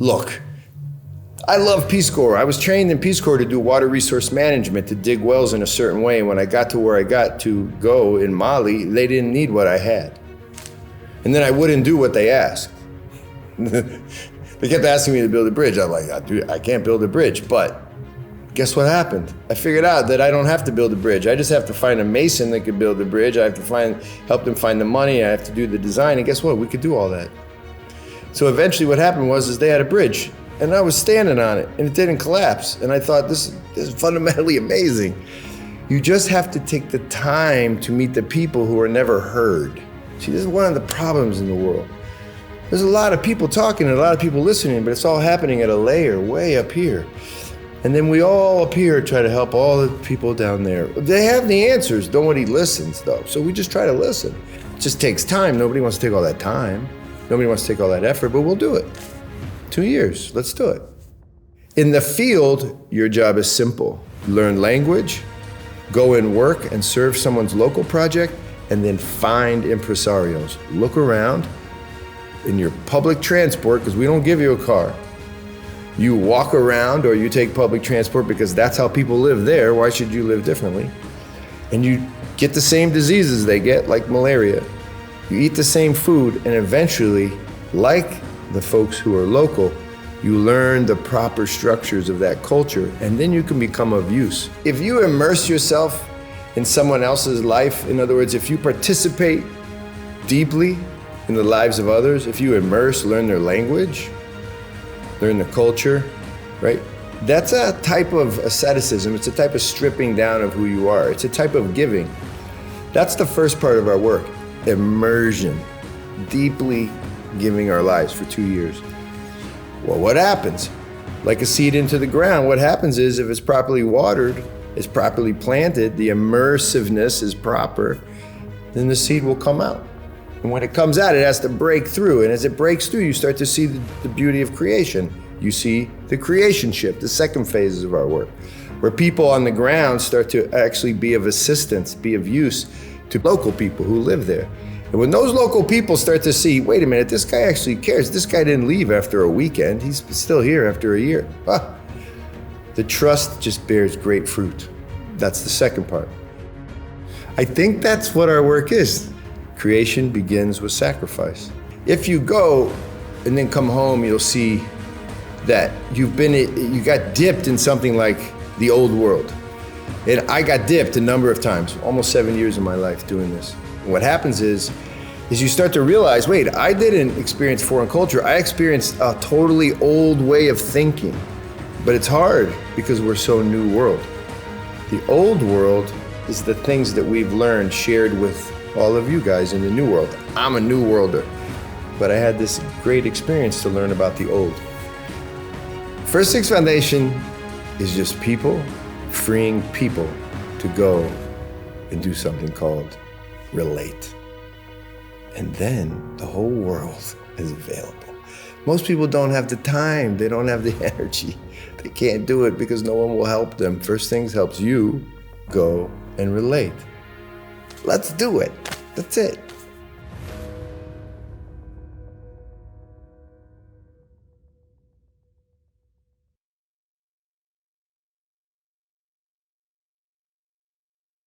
Look, I love Peace Corps. I was trained in Peace Corps to do water resource management, to dig wells in a certain way. And when I got to where I got to go in Mali, they didn't need what I had. And then I wouldn't do what they asked. They kept asking me to build a bridge. I'm like, I can't build a bridge. But guess what happened? I figured out that I don't have to build a bridge. I just have to find a mason that could build a bridge. I have to help them find the money. I have to do the design. And guess what? We could do all that. So eventually what happened was they had a bridge. And I was standing on it, and it didn't collapse. And I thought, this is fundamentally amazing. You just have to take the time to meet the people who are never heard. See, this is one of the problems in the world. There's a lot of people talking and a lot of people listening, but it's all happening at a layer way up here. And then we all up here try to help all the people down there. They have the answers, nobody listens though. So we just try to listen. It just takes time. Nobody wants to take all that time. Nobody wants to take all that effort, but we'll do it. 2 years, let's do it. In the field, your job is simple. Learn language, go and work and serve someone's local project, and then find impresarios. Look around in your public transport, because we don't give you a car. You walk around or you take public transport because that's how people live there. Why should you live differently? And you get the same diseases they get, like malaria. You eat the same food, and eventually, like the folks who are local, you learn the proper structures of that culture, and then you can become of use. If you immerse yourself in someone else's life, in other words, if you participate deeply in the lives of others, if you immerse, learn their language, learn the culture, right? That's a type of asceticism. It's a type of stripping down of who you are. It's a type of giving. That's the first part of our work, immersion, deeply giving our lives for 2 years. Well, what happens? Like a seed into the ground, what happens is if it's properly watered, it's properly planted, the immersiveness is proper, then the seed will come out. And when it comes out, it has to break through. And as it breaks through, you start to see the beauty of creation. You see the creation shift, the second phases of our work, where people on the ground start to actually be of assistance, be of use to local people who live there. And when those local people start to see, wait a minute, this guy actually cares. This guy didn't leave after a weekend. He's still here after a year. The trust just bears great fruit. That's the second part. I think that's what our work is. Creation begins with sacrifice. If you go and then come home, you'll see that you got dipped in something like the old world. And I got dipped a number of times, almost 7 years of my life doing this. And what happens is you start to realize, wait, I didn't experience foreign culture. I experienced a totally old way of thinking. But it's hard because we're so new world. The old world is the things that we've learned, shared with all of you guys in the new world. I'm a new worlder, but I had this great experience to learn about the old. First Six Foundation is just people freeing people to go and do something called relate. And then the whole world is available. Most people don't have the time, they don't have the energy. They can't do it because no one will help them. First Things helps you go and relate. Let's do it. That's it.